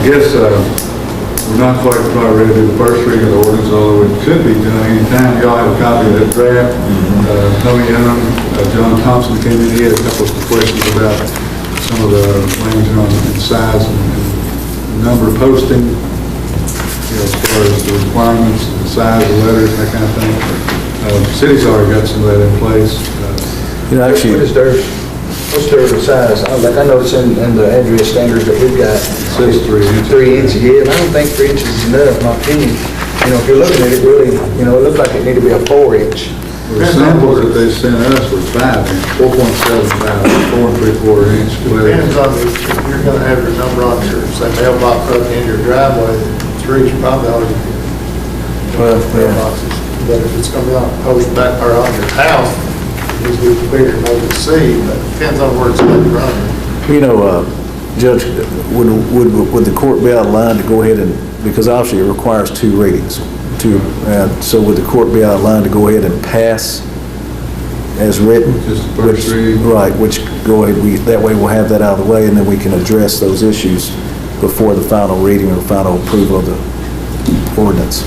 guess we're not quite ready to do the first reading of the ordinance, although it should be done any time. Y'all have a copy of that draft. Tony Young, John Thompson came in, he had a couple of questions about some of the language on the size and number of posting, as far as the requirements, the size of letters, that kind of thing. The city's already got some of that in place. Actually, what's their size? I know it's in the address standards that we've got. It says 3 inches. 3 inches, yeah, and I don't think 3 inches is enough, in my opinion. If you're looking at it, really, it looks like it need to be a 4 inch. The samples that they sent us were 5 inch, 4.75, 4 3/4 inch. Depends on if you're gonna have your number on your, say, mailbox up in your driveway, 3 is probably all you can. Mailboxes. But if it's gonna be on post back or on your house, it's gonna be bigger than able to see, but it depends on where it's going to run. Judge, would the court be out of line to go ahead and, because obviously it requires 2 readings, so would the court be out of line to go ahead and pass as written? Just the first reading? Right, which go ahead, that way we'll have that out of the way, and then we can address those issues before the final reading or final approval of the ordinance.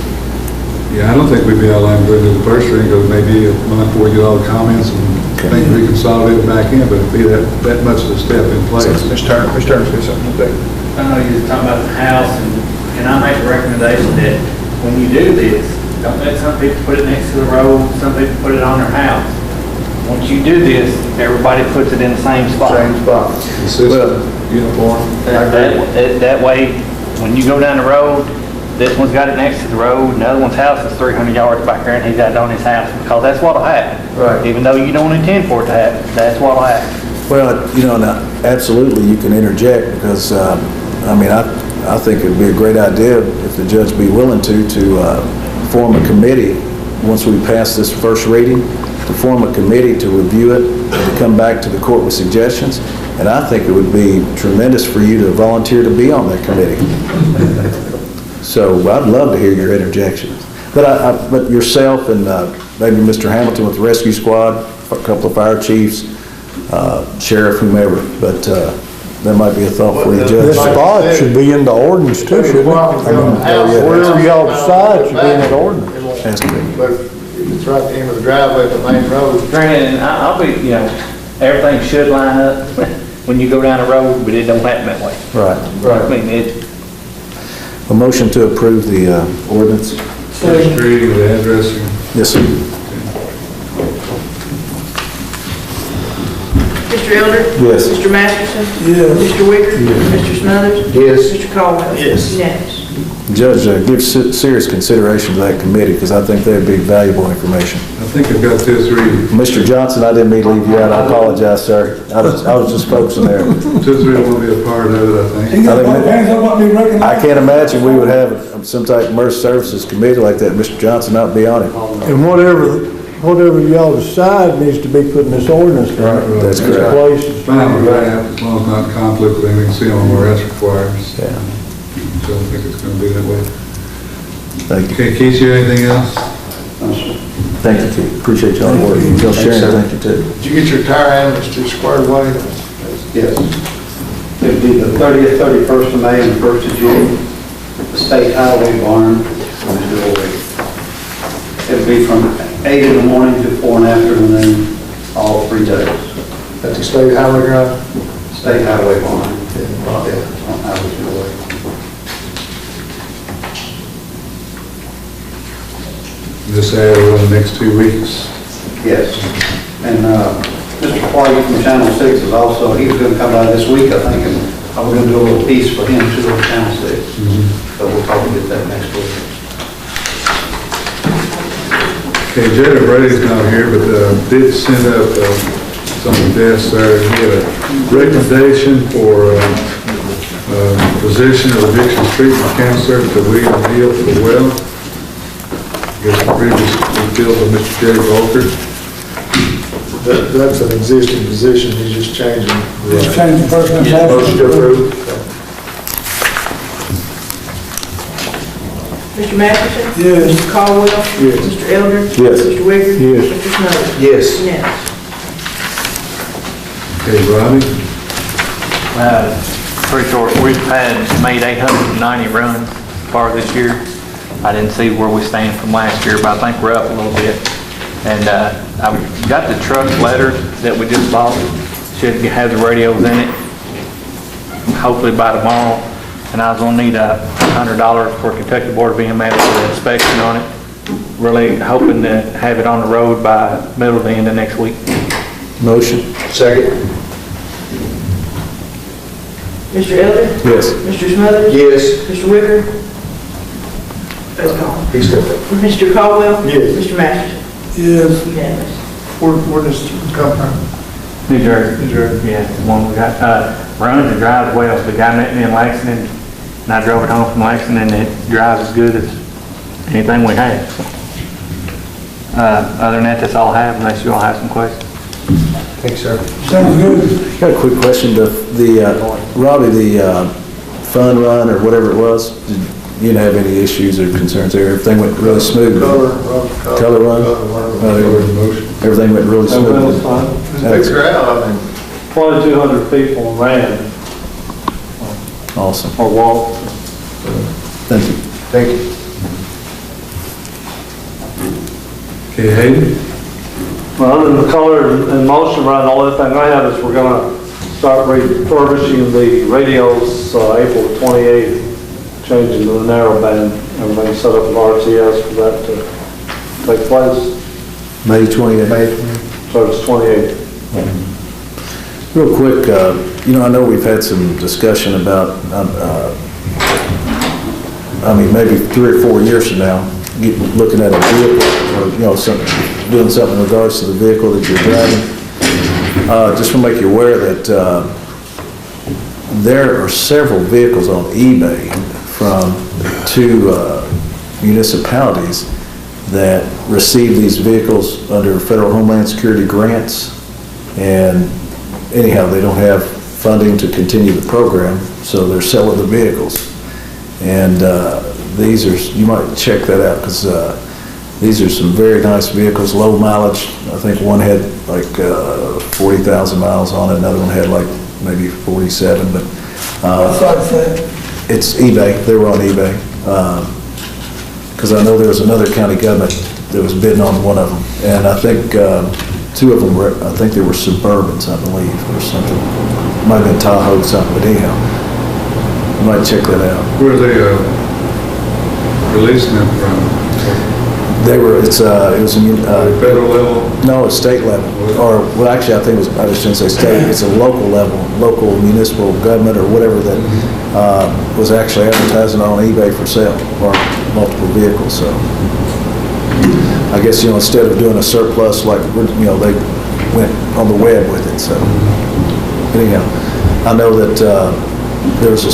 Yeah, I don't think we'd be out of line with the first reading, because maybe a month before we get all the comments and things reconsolidate back in, but it'd be that much of a step in place. Mr. Turner say something like that. I know you were talking about the house, and I make a recommendation that when you do this, don't let some people put it next to the road, some people put it on their house. Once you do this, everybody puts it in the same spot. Consistent, uniform. That way, when you go down the road, this one's got it next to the road, and the other one's house is 300 yards back there, and he's got it on his house, because that's what'll happen. Right. Even though you don't intend for it to happen, that's what'll happen. Well, now, absolutely you can interject, because, I think it'd be a great idea if the judge be willing to form a committee, once we pass this first reading, to form a committee to review it and to come back to the court with suggestions. And I think it would be tremendous for you to volunteer to be on that committee. So I'd love to hear your interjections. But yourself and maybe Mr. Hamilton with the rescue squad, a couple of fire chiefs, sheriff, whomever, but that might be a thought for you, Judge. This spot should be in the ordinance too, shouldn't it? Wherever y'all decide should be in that ordinance. Has to be. But if it's right at the end of the driveway, the main road. Granted, I'll be, everything should line up when you go down the road, but it don't happen that way. Right. I mean, A motion to approve the ordinance. First reading of the addressing. Yes, sir. Mr. Elder? Yes. Mr. Masterson? Yes. Mr. Wicker? Mr. Smothers? Yes. Mr. Caldwell? Yes. Unanimous. Judge, give serious consideration to that committee, because I think that'd be valuable information. I think I've got 2 or 3. Mr. Johnson, I didn't mean to leave you out. I apologize, sir. I was just focusing there. 2 or 3 will be a part of it, I think. I can't imagine we would have some type of emergency services committee like that, Mr. Johnson not be on it. And whatever y'all decide needs to be put in this ordinance. That's correct. Places. Fine with that, as long as it's not in conflict with anything seen where that's required. Yeah. So I think it's going to be that way. Thank you. Okay, Keith, you anything else? Thank you, Keith. Appreciate y'all work. Y'all sharing, thank you too. Did you get your tire amnesty squared away? Yes. It'd be the 30th, 31st of May, and the 1st of June. The state highway barn on the doorway. It'd be from 8 in the morning to 4 in the afternoon, all 3 days. At the state highway garage? State highway barn. Yeah, on Highway Doorway. This ad over the next 2 weeks. Yes. And Mr. White from Channel 6 is also, he was going to come by this week, I think, and I was going to do a little piece for him too on Channel 6. So we'll probably get that next week. Okay, Jared Brady's not here, but did send up some of the desk there. He had a recommendation for position of addiction treatment counselor to William Hill for the well. I guess the previous filled by Mr. Jerry Walker. That's an existing position, he's just changing. Just change the person. Motion to approve. Mr. Masterson? Yes. Mr. Caldwell? Yes. Mr. Elder? Yes. Mr. Wicker? Yes. Mr. Smothers? Yes. Unanimous. Okay, Robbie? Pretty short. We've made 890 runs far this year. I didn't see where we stand from last year, but I think we're up a little bit. And I've got the truck letter that we just bought. Should have the radios in it, hopefully by tomorrow. And I was gonna need $100 for Kentucky Board of EMS for the inspection on it. Really hoping to have it on the road by middle of the end of next week. Motion? Second. Mr. Elder? Yes. Mr. Smothers? Yes. Mr. Wicker? Roll call. He's good. Mr. Caldwell? Yes. Mr. Masterson? Yes. Unanimous. Where does it come from? New Jersey. New Jersey. Yeah, the one we got, runs and drives well. The guy met me in Lexington, and I drove it home from Lexington, and it drives as good as anything we have. Other than that, that's all I have, unless you all have some questions. Thanks, sir. Sounds good. Got a quick question. Robbie, the fun run or whatever it was, you didn't have any issues or concerns there? Everything went really smooth? Color run? Everything went really smooth? Big crowd, I mean. 2,200 people ran Awesome. or walked. Thank you. Thank you. Okay, Hayden? Well, other than the color and motion run, the only thing I have is we're gonna start refurbishing the radios, April 28th, changing to the narrow band. Everything's set up in RTS for that to take place, May 28th. so it's 28th. Real quick, I know we've had some discussion about, maybe 3 or 4 years from now, looking at a vehicle or, doing something in regards to the vehicle that you're driving. Just want to make you aware that there are several vehicles on eBay from 2 municipalities that receive these vehicles under federal Homeland Security grants. And anyhow, they don't have funding to continue the program, so they're selling the vehicles. And these are, you might check that out, because these are some very nice vehicles, low mileage. I think one had like 40,000 miles on it, another one had like maybe 47, but it's eBay. They were on eBay. Because I know there was another county government that was bidding on one of them. And I think 2 of them were, I think they were Suburbans, I believe, or something. Might have been Tahoe or something, but anyhow, you might check that out. Where are they releasing them from? They were, it was a Federal level? no, it's state level, or, well, actually, I think it was, I just shouldn't say state, it's a local level, local municipal government or whatever that was actually advertising on eBay for sale, or multiple vehicles, so. I guess, instead of doing a surplus, like, they went on the web with it, so. Anyhow, I know that there's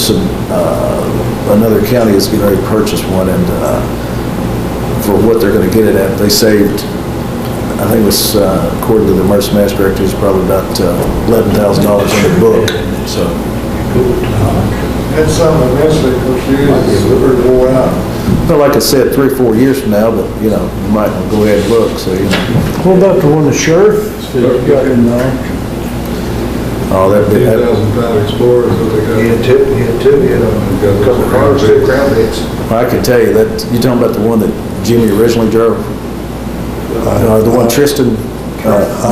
another county is getting ready to purchase one, and for what they're going to get it at, they saved, I think it was, according to the emergency mass director, it's probably about $11,000 in the book, so. That's something eventually, because it's wore out. But like I said, 3 or 4 years from now, but, you might go ahead and look, so, What about the one the sheriff got in there? Oh, that'd be, 8,000-pound Explorer, is what they got. He had 2, he had a couple cars, 2 Crown Vics. I can tell you that, you're talking about the one that Jimmy originally drove? The one Tristan,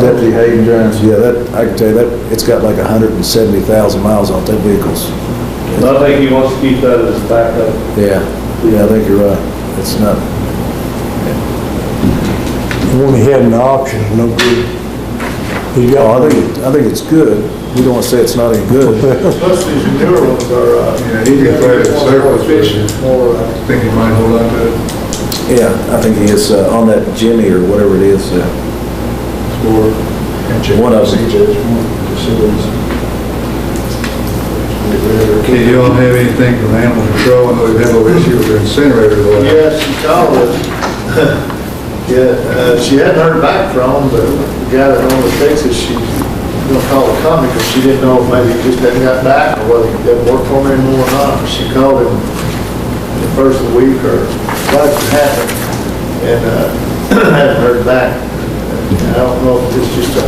Deputy Hayden drives, yeah, I can tell you that, it's got like 170,000 miles on it, that vehicle's. And I think he wants to keep that as a backup. Yeah, I think you're right, it's not. The one he had in the auction, no good. He Oh, got, I think it's good, we don't want to say it's not any good. Plus these newer ones are, Yeah, he can play the surface, efficient, more, I think he might hold on to it. Yeah, I think he is, on that Jimmy or whatever it is, Explorer. one of them. Okay, you all have anything from animal control? I know we've had a little issue with the incinerator. yeah, she called us. Yeah, she hadn't heard back from, but the guy that owned the Texas, she's gonna call the company, because she didn't know if maybe he just hadn't got back, or whether he didn't work for me anymore or not. She called him the first of the week, or what happened, and hadn't heard back. And I don't know if it's just a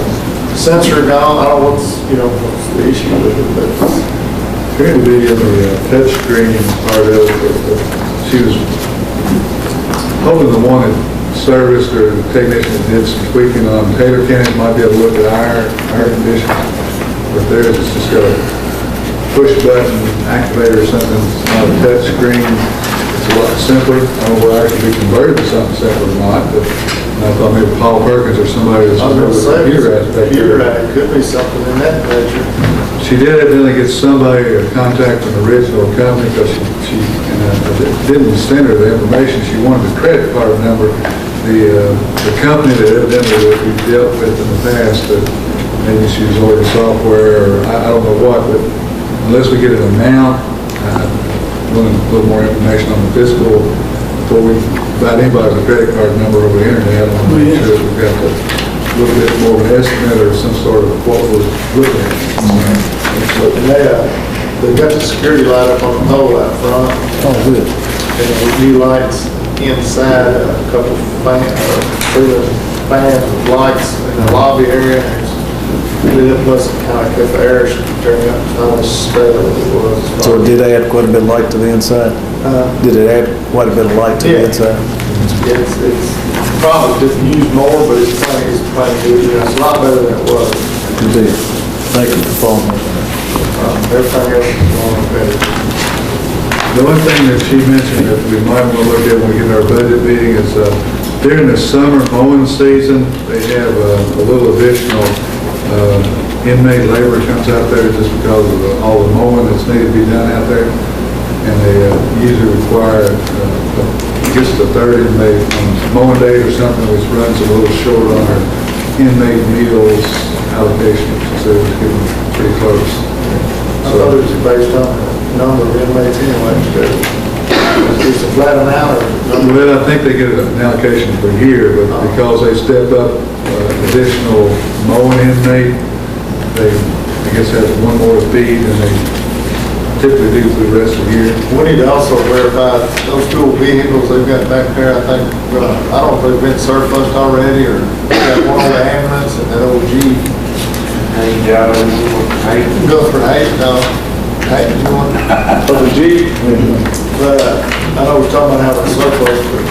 sensor gone, I don't know what's the issue with it, but appeared to be in the touchscreen part of it, but she was hoping the one that serviced or the technician that did some tweaking on Taylor County might be able to look at our conditions. But theirs is just got a push button activator or something, it's not a touch screen. It's a lot simpler. I don't know whether I could be converted to something simpler or not, but I thought maybe Paul Perkins or somebody that's I was over gonna the say, computer aspect. computer, it could be something in that nature. She did evidently get somebody to contact an original company because she didn't send her the information. She wanted the credit card number. The company that evidently that we dealt with in the past, that maybe she was ordering software or I don't know what, but unless we get an amount, want a little more information on the fiscal before we provide anybody with a credit card number over the internet. I want to make sure that we've got a little bit more of an estimate or some sort of what we're looking at. And they got the security light up on the pole out front. Oh, good. And the new lights inside, a couple fans of lights in the lobby area. Lit up, plus it kind of kept the air turning up, it's not as stale as it was. So did it add quite a bit of light to the inside? Did it add quite a bit of light to the Yeah. inside? It's probably just used more, but it's plenty good, you know, it's a lot better than it was. Good deal. Thank you for following up on that. Everything else is going better. The one thing that she mentioned that we might want to look at when we get our budget meeting is during the summer mowing season, they have a little additional inmate labor comes out there just because of all the mowing that's needed to be done out there. And they usually require, just a third inmate on mowing day or something, which runs a little short on our inmate meals allocation. So it's getting pretty close. I thought it was based on the number of inmates anyway, it's a flat amount or. Well, I think they get an allocation per year, but because they step up additional mowing inmate, they, I guess, have one more to feed than they typically do for the rest of the year. We need to also verify those dual vehicles they've got back there, I think, I don't know if they've been surplus already, or we got one on the ambulance and that old Jeep. Go for 8, no, 8 is one. For the Jeep? But I know we're talking about having a surplus, but.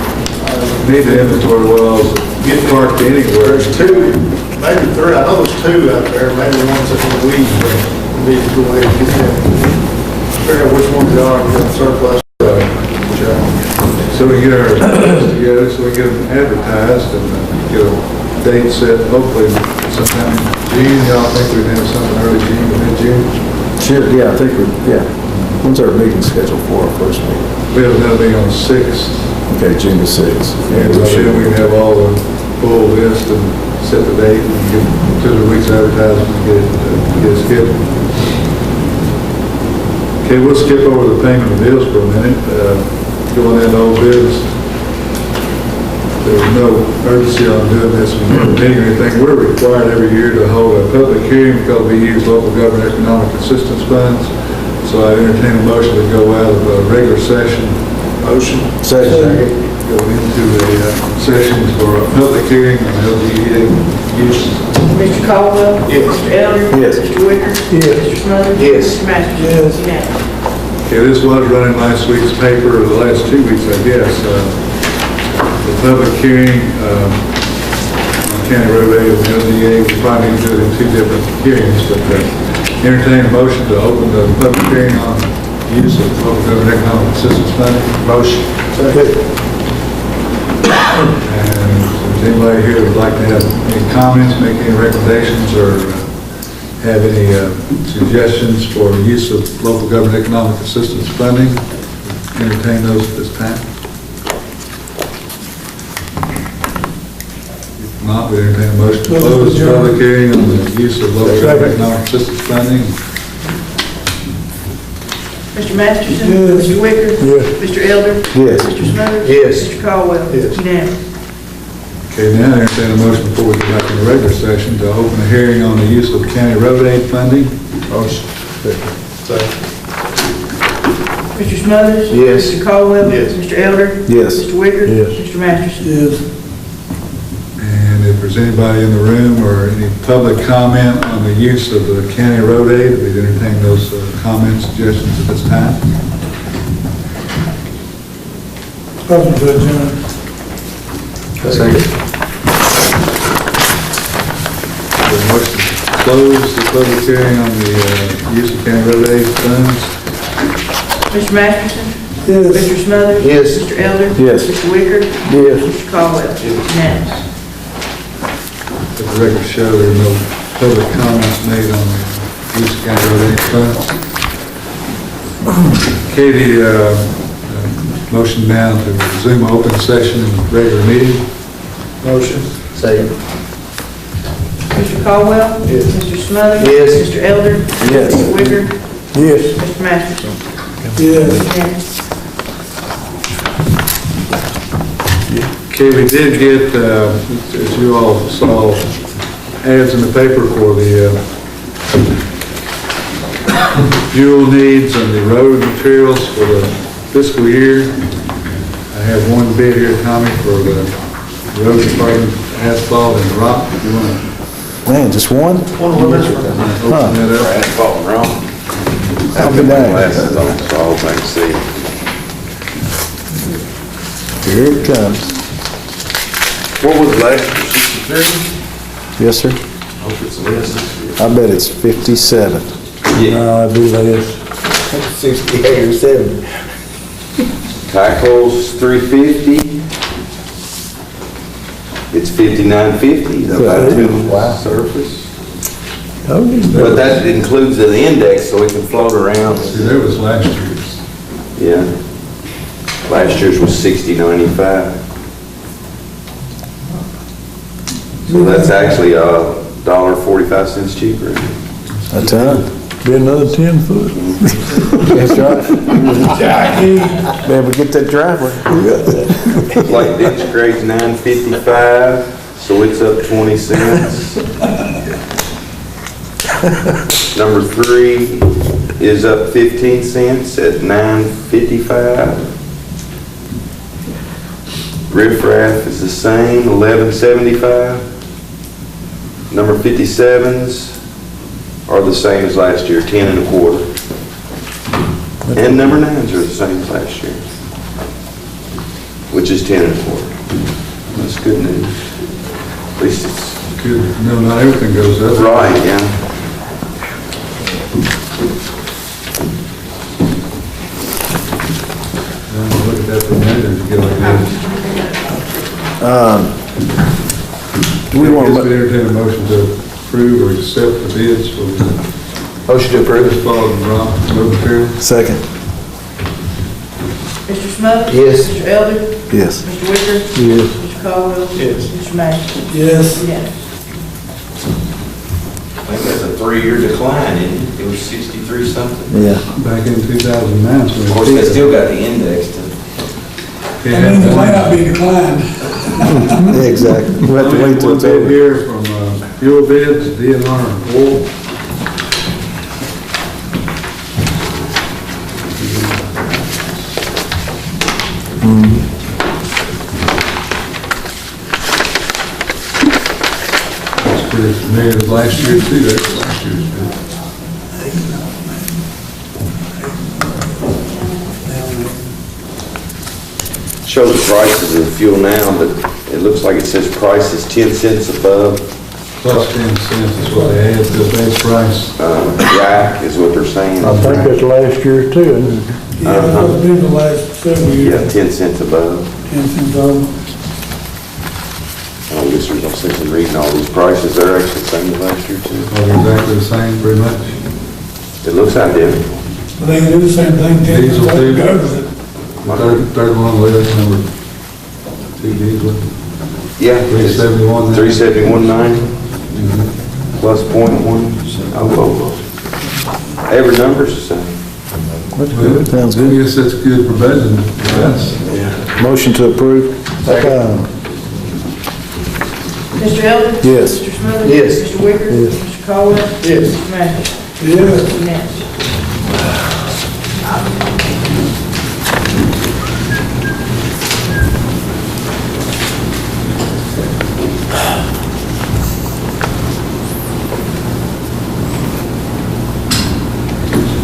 Need the inventory wells get parked anywhere. There's 2, maybe 3, I know there's 2 out there, maybe one's in the weeds, but we need to go ahead and get them. Figure out which ones they are, and get them surplus. So we get our plans together, so we get them advertised and get a date set, hopefully sometime in June. Y'all think we'd have something early June, mid-June? Sure, yeah, I think yeah. When's our meeting scheduled for our first meeting? We have another meeting on the 6th. Okay, June the 6th. And then we can have all the full list and set the date and get 2 or 3 weeks advertisement and get it scheduled. Okay, we'll skip over the payment of bills for a minute. Going into old business. There's no urgency on doing this meeting or anything. We're required every year to hold a public hearing because we use local government economic assistance funds. So I entertain a motion to go out of a regular session. Motion. Second. Go into the sessions for a public hearing on LGA use. Mr. Caldwell? Yes. Mr. Elder? Yes. Mr. Wicker? Yes. Mr. Smothers? Yes. Mr. Masters? Unanimous. Okay, this was running last week's paper, the last 2 weeks, I guess. The public hearing on County Road 8 of the LGA, we probably need to do it in 2 different hearings, but entertain a motion to open the public hearing on use of local government economic assistance funding. Motion. And if there's anybody here that would like to have any comments, make any recommendations, or have any suggestions for use of local government economic assistance funding, entertain those at this time. If not, we entertain a motion to close the public hearing on the use of local government economic assistance funding. Mr. Masterson? Yes. Mr. Wicker? Yes. Mr. Elder? Yes. Mr. Smothers? Yes. Mr. Caldwell? Yes. Unanimous. Okay, now entertain a motion before we go back in the regular session to open a hearing on the use of county road aid funding. Motion. Mr. Smothers? Yes. Mr. Caldwell? Yes. Mr. Elder? Yes. Mr. Wicker? Yes. Mr. Masterson? Yes. And if there's there's anybody in the room or any public comment on the use of the county road aid, we'd entertain those comments, suggestions at this time. Motion to adjourn. Second. The motion to close the public hearing on the use of county road aid funds. Mr. Masterson? Yes. Mr. Smothers? Yes. Mr. Elder? Yes. Mr. Wicker? Yes. Mr. Caldwell? Unanimous. Let the record show there are no public comments made on the use of county road aid funds. Katie, motion now to resume open session and regular meeting. Motion. Second. Mr. Caldwell? Yes. Mr. Smothers? Yes. Mr. Elder? Yes. Mr. Wicker? Yes. Mr. Masterson? Yes. Unanimous. Okay, we did get, as you all saw, ads in the paper for the fuel needs and the road materials for the fiscal year. I have one bid here, Tommy, for the road department, asphalt and rock. If you want to Man, just one? open that up. Asphalt and rock. I'll be dang. Glasses on, so I hope I can see. Here it comes. What was last year, 63? Yes, sir. Hope it's less this year. I bet it's 57. No, I do less. 68 or 70. Tackle's 350. It's 59.50, about two surface. But that includes the index, so it can float around. See, there was last year's. Yeah. Last year's was 60.95. So that's actually $1.45 cheaper. A ton. Be another 10 foot. That's right. Better get that driveway. Like ditch grade's $9.55, so it's up 20 cents. Number 3 is up 15 cents at $9.55. Riffraff is the same, $11.75. Number 57s are the same as last year, 10 1/4. And number 9s are the same as last year, which is 10 1/4. That's good news. At least it's Good, no, not everything goes up. right, yeah. Look at that for a minute, and get like that. We want Yes, to, we entertain a motion to approve or accept the bids for the Motion to approve. asphalt and rock road material. second. Mr. Smothers? Yes. Mr. Elder? Yes. Mr. Wicker? Yes. Mr. Caldwell? Yes. Mr. Masterson? Yes. Unanimous. I think that's a 3-year decline, isn't it? It was 63 something. Yeah. Back in 2009. so Of course, they still got the index to. it might not be. declined. Yeah, exactly. We'll have to wait till One it's bid over. here from fuel bids, DNR oil. That's pretty familiar with last year too, that's last year's bid. Shows the prices of the fuel now, but it looks like it says price is 10 cents above. Plus 10 cents is what they add to the base price. Rack is what they're saying. I think that's last year too, isn't it? Uh-huh. It's been the last several Yeah, years. 10 cents above. 10 cents over. I guess there's no sense in reading all these prices. They're actually the same as last year too. Are they exactly the same, pretty much? It looks identical. But they can do the same thing, 10 Diesel cents too? goes it. Third one on the list, number 2 diesel. Yeah. 371. 371.90 plus .1. Oh. Every number's the same. That's good. Sounds I good. guess that's good for budgeting. Yes. Motion to approve. Mr. Elder? Yes. Mr. Smothers? Yes. Mr. Wicker? Yes. Mr. Caldwell? Yes. Mr. Masterson? Yes. Unanimous.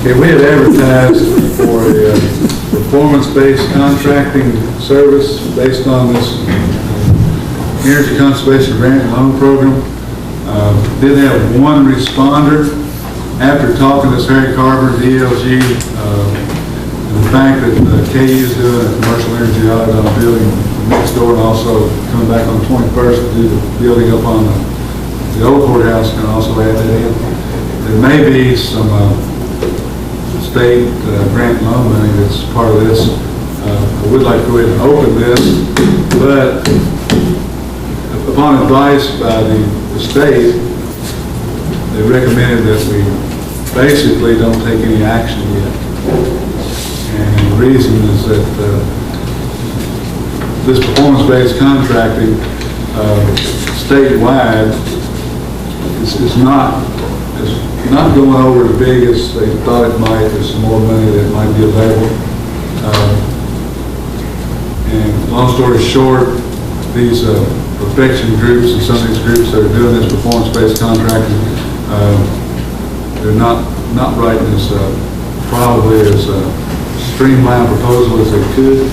Okay, we had advertised for a performance-based contracting service based on this Energy Conservation Grant and Loan Program. Did have one responder. After talking to Harry Carver, DLG, and the fact that KU is doing a commercial energy audit on a building next door, and also coming back on the 21st to do the building up on the old courthouse, can also add that in. There may be some state grant loan money that's part of this. I would like to go ahead and open this, but upon advice by the state, they recommended that we basically don't take any action yet. And the reason is that this performance-based contracting statewide is not going over as big as they thought it might. There's some more money that might be available. And long story short, these perfection groups and some of these groups that are doing this performance-based contracting, they're not writing as probably as streamlined proposal as they could.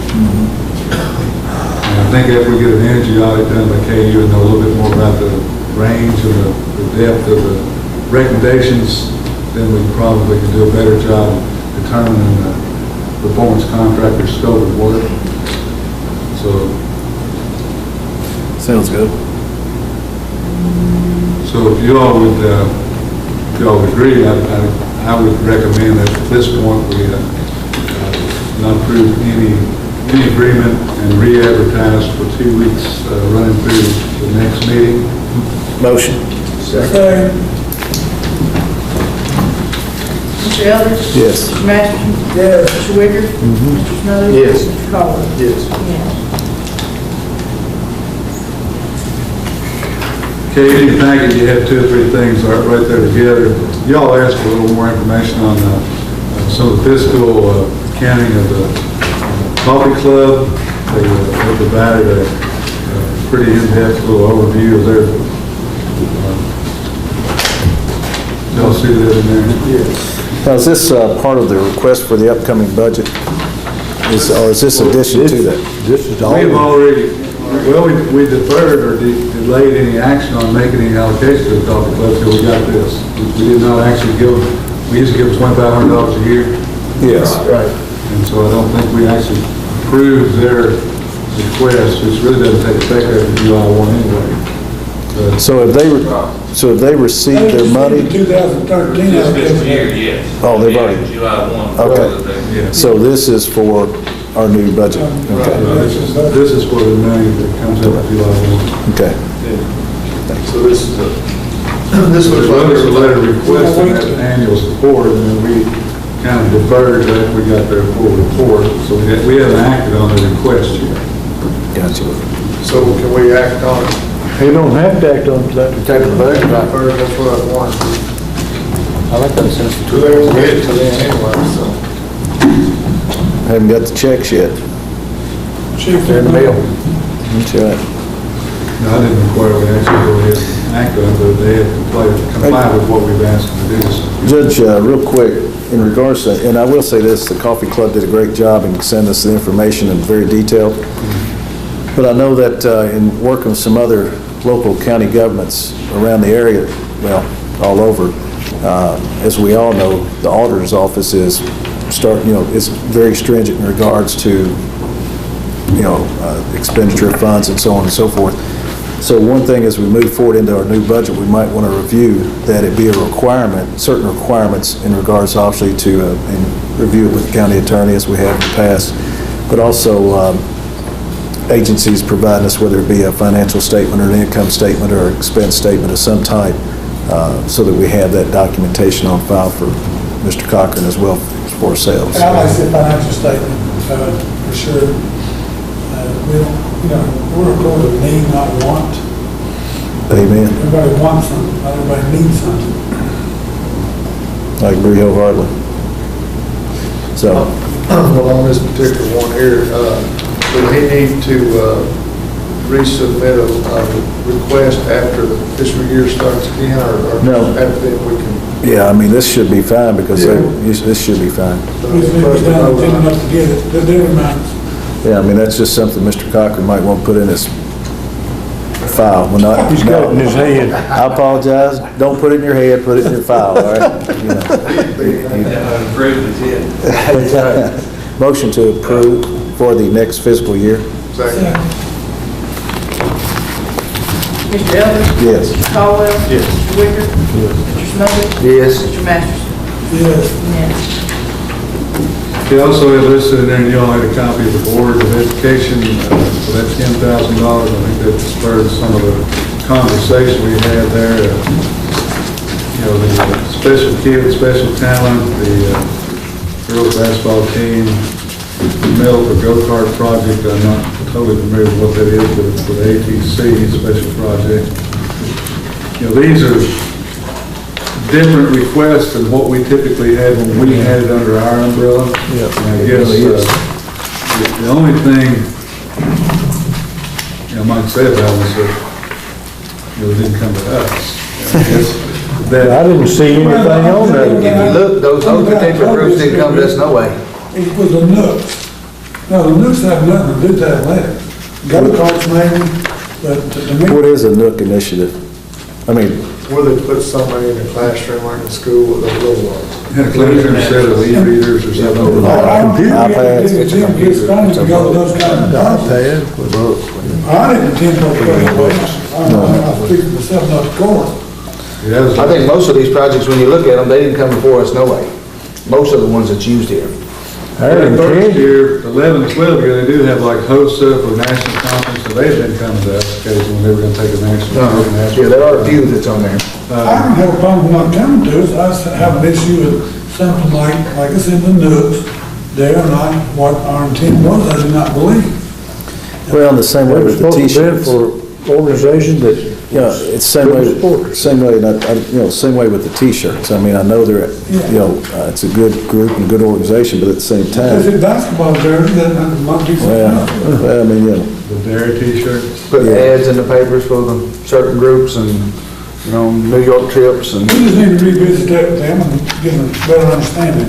And I think if we get an energy audit done by KU and know a little bit more about the range and the depth of the recommendations, then we probably can do a better job determining the performance contractor's scope of work. So, Sounds good. so if you all would agree, I would recommend that at this point we not approve any agreement and re-advertise for 2 weeks running through the next meeting. Motion. Second. Mr. Elder? Yes. Mr. Masterson? Yes. Mr. Wicker? Mr. Snow? Yes. Mr. Caldwell? Yes. Yes. Okay, in your packet, you have 2 or 3 things right there together. Y'all asked for a little more information on some of the fiscal accounting of the coffee club. They provided a pretty in-depth little overview of their, y'all see that in there? Yes. Now, is this part of the request for the upcoming budget? Or is this addition to that? This is all. We've already, well, we deferred or delayed any action on making any allocation to the coffee club till we got this. We did not actually give, we used to give $2,500 a year. Yes. Right. And so I don't think we actually approved their request, which really doesn't take effect after July 1 anyway. So have they received their money? 2013. This fiscal year, yes. Oh, they've already- July 1. Okay. Yeah. So this is for our new budget? Okay. This is for the money that comes out of July 1. Okay. So this is this was Well, there's a letter under requesting that annual support, and then we kind of deferred that we got their full report, so we haven't acted on the request yet. Gotcha. So can we act on it? You don't have to act on that. Take the budget right first, that's what I want. I like that sense. We're there, we'll get it to them anyway, so. Haven't got the checks yet. They're in the mail. That's right. No, I didn't require we actually go ahead and act on it, but they have complied with what we've asked them to do. Judge, real quick, in regards to, and I will say this, the Coffee Club did a great job in sending us the information and very detailed. But I know that in working with some other local county governments around the area, well, all over, as we all know, the auditor's office is is very stringent in regards to, expenditure of funds and so on and so forth. So one thing as we move forward into our new budget, we might want to review that it be a requirement, certain requirements in regards obviously to, and review it with the county attorney as we have in the past, but also agencies providing us, whether it be a financial statement or an income statement or an expense statement of some type, so that we have that documentation on file for Mr. Cochran as well for ourselves. And I like to say financial statement, for sure. We don't, we're going to need, not want. Amen. Everybody wants something, not everybody needs something. I agree wholeheartedly. So, Well, on this particular one here, will he need to resubmit a request after the fiscal year starts again, or No. after that we can? Yeah, I mean, this should be fine because this should be fine. We just need to get down and thin enough to get it, they're reminders. Yeah, I mean, that's just something Mr. Cochran might want to put in his file. Well, not, He's got it in his head. I apologize. Don't put it in your head, put it in your file, all right? You know. Motion to approve for the next fiscal year. Second. Mr. Ellis? Yes. Mr. Caldwell? Yes. Mr. Wicker? Mr. Snow? Yes. Mr. Masterson? Yes. Unanimous. They also have listed in there, and you all had a copy of the Board of Education, so that's $10,000. I think that spurred some of the conversation we had there. You know, the special kids, special talent, the girls basketball team, the Middle go-kart project. I'm not totally familiar with what that is, but it's for the ATC special project. You know, these are different requests than what we typically had when we had it under our umbrella. Yeah, And I it guess really is. the only thing, you know, I might say about it is that, you know, it didn't come to us. I guess that I didn't see anything on that. If you Look, those other particular groups didn't come to us no way. It was the nooks. Now, the nooks have nothing to do with that letter. Go-karts maybe, but to me. What is a Nook initiative? I mean, Where they put somebody in a classroom like in school with a little one. had a classroom set of e-readers or something. iPads. It's funny to go to those kind of projects. I didn't attend those graduations. I'm speaking for myself, not the court. Yeah, I think most of these projects, when you look at them, they didn't come before us no way. Most of the ones that's used here. the first year, 11 and 12 year, they do have like HOSA for national conference, so they've been coming to us occasionally when they were gonna take a national. Yeah, there are a few that's on there. I don't have a problem with not coming to us. I just have an issue with something like it's in the nooks. They're not what our intent was, I do not believe. well, in the same way We're with the supposed to bid t-shirts. for organizations that. Yeah, it's same way, same way with the t-shirts. I mean, I know they're, you know, it's a good group and a good organization, but at the same Is time, it basketball jersey, that might be something well, else. I mean, you know, The dairy t-shirts. Put ads in the papers for the certain groups and, you know, New York trips and. We just need to revisit that with them and get a better understanding.